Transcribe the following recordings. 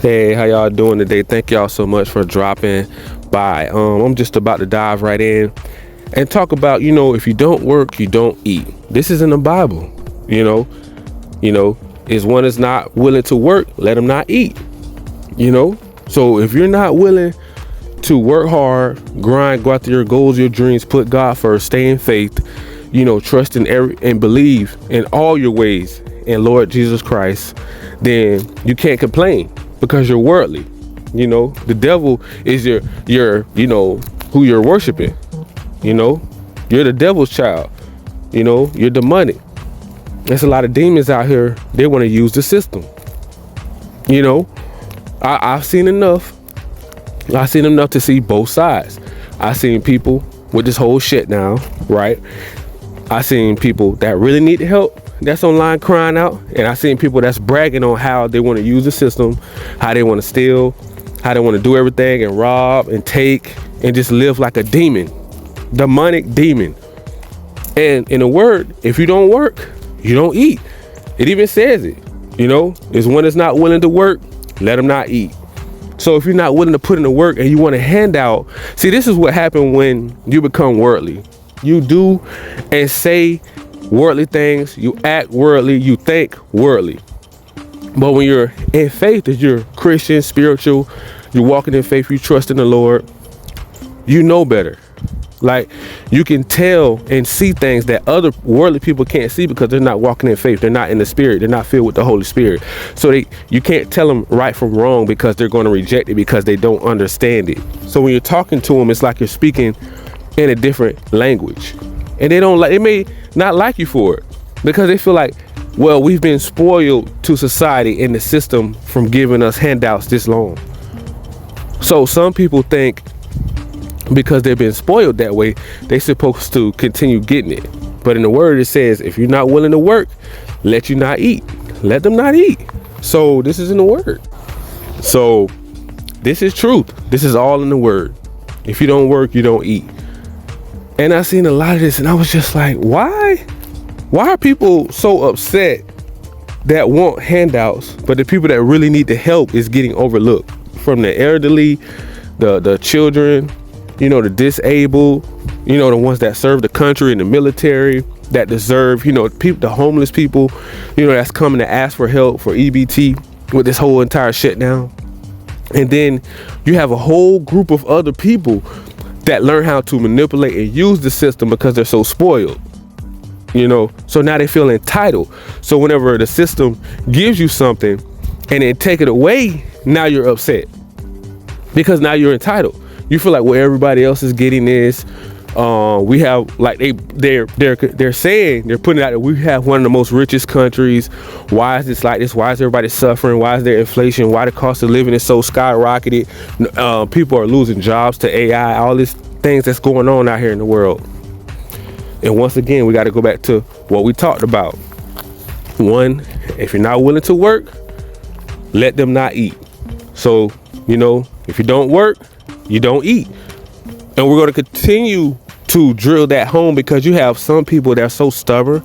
Hey, how y'all doing today? Thank y'all so much for dropping by. I'm just about to dive right in and talk about, if you don't work, you don't eat. This is in the Bible. Is one is not willing to work, let him not eat. So if you're not willing to work hard, grind, go after your goals, your dreams, put God first, stay in faith, trust in and believe in all your ways in Lord Jesus Christ, then you can't complain because you're worldly. The devil is your who you're worshiping. You're the devil's child. You're demonic. There's a lot of demons out here. They want to use the system. I've seen enough. I've seen enough to see both sides. I've seen people with this whole shit now, right? I've seen people that really need help that's online crying out, and I've seen people that's bragging on how they want to use the system, how they want to steal, how they want to do everything and rob and take and just live like a demon, demonic demon. And in a word, if you don't work, you don't eat. It even says it, is one that's not willing to work, let him not eat. So if you're not willing to put in the work and you want a handout, see, this is what happened when you become worldly. You do and say worldly things, you act worldly, you think worldly. But when you're in faith, that you're Christian, spiritual, you're walking in faith, you trust in the Lord, you know better. Like, you can tell and see things that other worldly people can't see because they're not walking in faith. They're not in the spirit. They're not filled with the Holy Spirit. So you can't tell them right from wrong because they're going to reject it because they don't understand it. So when you're talking to them, it's like you're speaking in a different language. And they may not like you for it because they feel like, well, we've been spoiled to society and the system from giving us handouts this long. So some people think because they've been spoiled that way, they're supposed to continue getting it. But in the word, it says, if you're not willing to work, let you not eat. Let them not eat. So this is in the word. So this is truth. This is all in the word. If you don't work, you don't eat. And I seen a lot of this and I was just like, why are people so upset that want handouts, but the people that really need the help is getting overlooked? From the elderly, the children, the disabled, the ones that serve the country in the military, that deserve, people, the homeless people, that's coming to ask for help for EBT with this whole entire shutdown. And then you have a whole group of other people that learn how to manipulate and use the system because they're so spoiled, so now they feel entitled. So whenever the system gives you something and then take it away, now you're upset because now you're entitled. You feel like, well, everybody else is getting this. We have, like, they're saying, they're putting it out that we have one of the most richest countries. Why is this like this? Why is everybody suffering? Why is there inflation? Why the cost of living is so skyrocketed? People are losing jobs to AI, all these things that's going on out here in the world. And once again, we got to go back to what we talked about. One, if you're not willing to work, let them not eat. So, if you don't work, you don't eat. And we're going to continue to drill that home because you have some people that are so stubborn,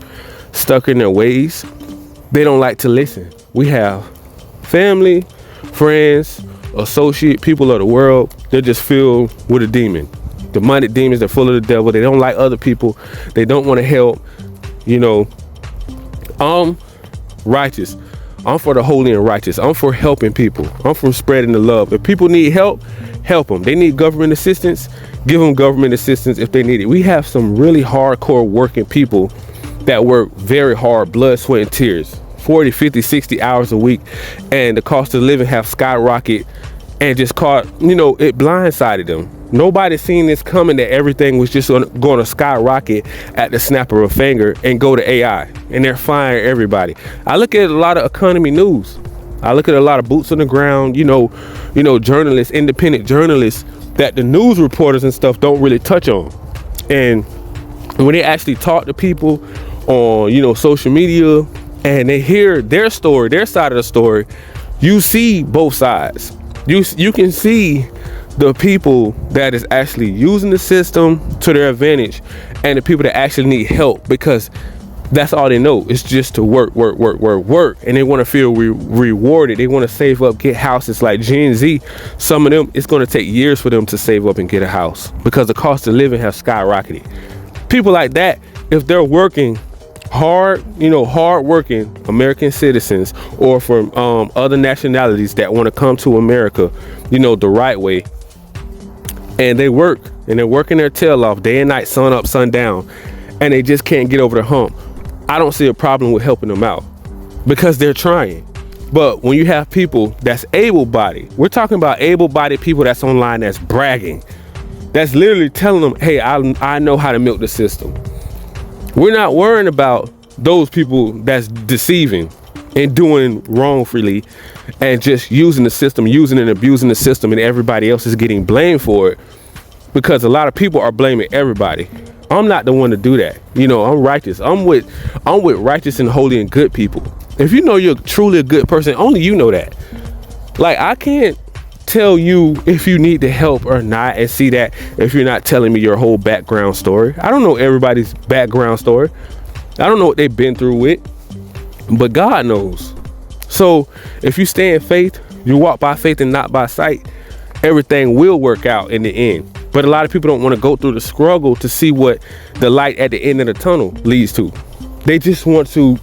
stuck in their ways. They don't like to listen. We have family, friends, associate, people of the world. They're just filled with a demon. Demonic demons. They're full of the devil. They don't like other people. They don't want to help. I'm righteous. I'm for the holy and righteous. I'm for helping people. I'm for spreading the love. If people need help, help them. They need government assistance, give them government assistance if they need it. We have some really hardcore working people that work very hard, blood, sweat, and tears, 40, 50, 60 hours a week. And the cost of living have skyrocketed and just caught, it blindsided them. Nobody's seen this coming, that everything was just going to skyrocket at the snap of a finger and go to AI. And they're firing everybody. I look at a lot of economy news. I look at a lot of boots on the ground, journalists, independent journalists that the news reporters and stuff don't really touch on. And when they actually talk to people on, social media and they hear their story, their side of the story, you see both sides. You can see the people that is actually using the system to their advantage and the people that actually need help because That's all they know. It's just to work. And they want to feel rewarded. They want to save up, get houses. Like Gen Z, some of them, it's going to take years for them to save up and get a house because the cost of living has skyrocketed. People like that, if they're working hard, hard working American citizens, or from other nationalities that want to come to America, the right way, and they work and they're working their tail off day and night, sun up, sun down, and they just can't get over the hump, I don't see a problem with helping them out because they're trying. But when you have people that's able-bodied, we're talking about able-bodied people that's online, that's bragging, that's literally telling them, hey, I know how to milk the system. We're not worrying about those people that's deceiving and doing wrongfully and just using the system, using and abusing the system, and everybody else is getting blamed for it, because a lot of people are blaming everybody. I'm not the one to do that. I'm righteous. I'm with righteous and holy and good people. If you know you're truly a good person, only you know that. Like, I can't tell you if you need the help or not and see that if you're not telling me your whole background story. I don't know everybody's background story. I don't know what they've been through with, but God knows. So if you stay in faith, you walk by faith and not by sight, everything will work out in the end. But a lot of people don't want to go through the struggle to see what the light at the end of the tunnel leads to. They just want to,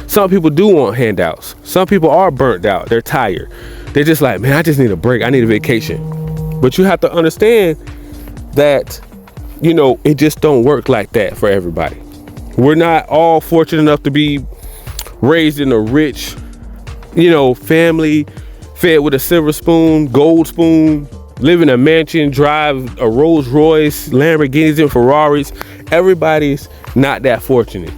some people do want handouts. Some people are burnt out. They're tired. They're just like, man, I just need a break. I need a vacation. But you have to understand that, it just don't work like that for everybody. We're not all fortunate enough to be raised in a rich, family, fed with a silver spoon, gold spoon, live in a mansion, drive a Rolls Royce, Lamborghinis and Ferraris. Everybody's not that fortunate.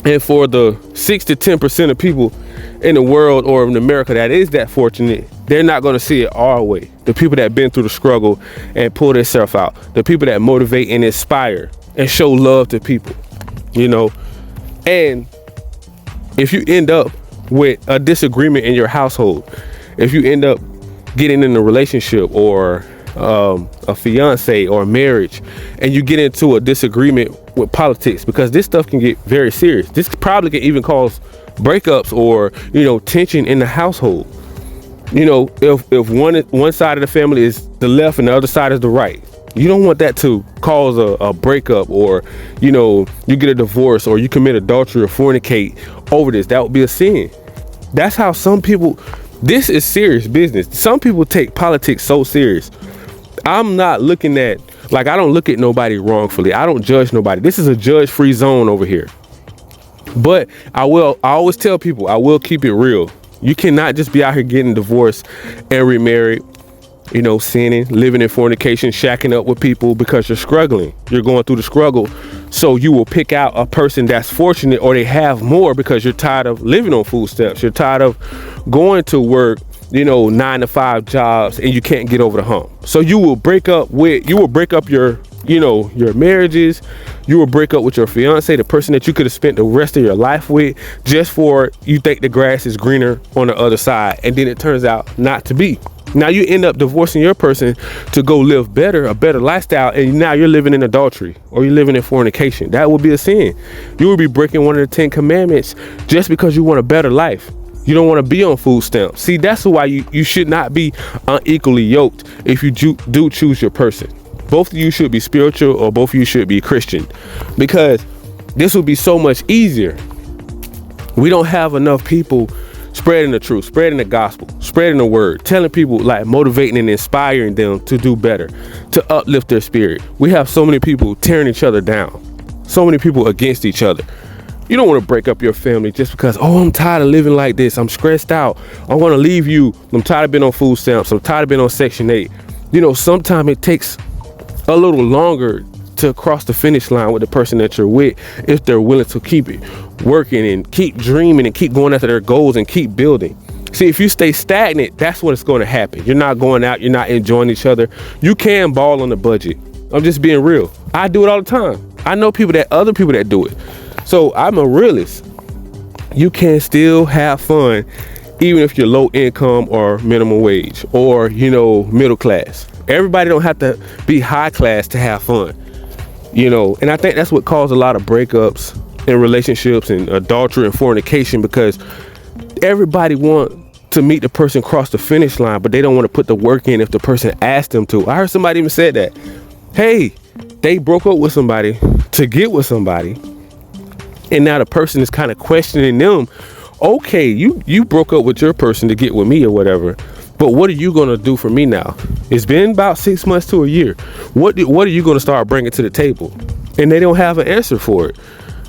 And for the 6 to 10% of people in the world or in America that is that fortunate, they're not going to see it our way. The people that have been through the struggle and pull themselves out. The people that motivate and inspire and show love to people, And if you end up with a disagreement in your household, if you end up getting in a relationship or a fiance or a marriage, and you get into a disagreement with politics, because this stuff can get very serious. This probably can even cause breakups or tension in the household. If one side of the family is the left and the other side is the right, you don't want that to cause a breakup, or you get a divorce, or you commit adultery or fornicate over this. That would be a sin. That's how some people, this is serious business. Some people take politics so serious. I'm not looking at, I don't look at nobody wrongfully. I don't judge nobody. This is a judge-free zone over here. But I always tell people, I will keep it real. You cannot just be out here getting divorced and remarried, sinning, living in fornication, shacking up with people because you're struggling. You're going through the struggle. So you will pick out a person that's fortunate, or they have more, because you're tired of living on food stamps. You're tired of going to work, 9 to 5 jobs, and you can't get over the hump. So you will break up your marriages. You will break up with your fiance, the person that you could have spent the rest of your life with, just for you think the grass is greener on the other side. And then it turns out not to be. Now you end up divorcing your person to go live a better lifestyle. And now you're living in adultery, or you're living in fornication. That would be a sin. You would be breaking one of the 10 commandments just because you want a better life. You don't want to be on food stamps. See, that's why you should not be unequally yoked if you do choose your person. Both of you should be spiritual, or both of you should be Christian, because this would be so much easier. We don't have enough people spreading the truth, spreading the gospel, spreading the word, telling people, motivating and inspiring them to do better, to uplift their spirit. We have so many people tearing each other down, so many people against each other. You don't want to break up your family just because, I'm tired of living like this. I'm stressed out. I want to leave you. I'm tired of being on food stamps. I'm tired of being on Section 8. Sometimes it takes a little longer to cross the finish line with the person that you're with, if they're willing to keep it working and keep dreaming and keep going after their goals and keep building. See, if you stay stagnant, that's what's going to happen. You're not going out. You're not enjoying each other. You can ball on the budget. I'm just being real. I do it all the time. I know other people that do it. So I'm a realist. You can still have fun, even if you're low income or minimum wage, or, middle class. Everybody don't have to be high class to have fun, and I think that's what caused a lot of breakups in relationships and adultery and fornication, because everybody want to meet the person across the finish line, but they don't want to put the work in if the person asked them to. I heard somebody even said that, hey, they broke up with somebody to get with somebody, and now the person is kind of questioning them. Okay, you broke up with your person to get with me or whatever, but what are you gonna do for me now? It's been about 6 months to a year. What are you gonna start bringing to the table? And they don't have an answer for it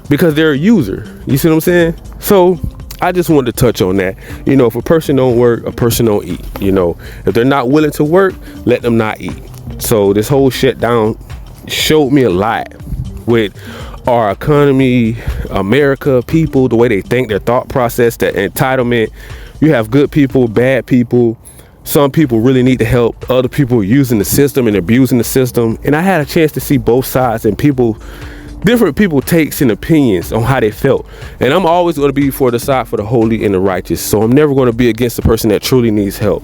because they're a user. You see what I'm saying? So I just wanted to touch on that. You know, if a person don't work, a person don't eat. You know, if they're not willing to work, let them not eat. So this whole shutdown showed me a lot with our economy, America, people, the way they think, their thought process, their entitlement. You have good people, bad people. Some people really need the help. Other people are using the system and abusing the system. And I had a chance to see both sides and different people takes and opinions on how they felt. And I'm always going to be for the side for the holy and the righteous. So I'm never going to be against the person that truly needs help.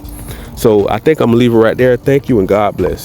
So I think I'm gonna leave it right there. Thank you and God bless.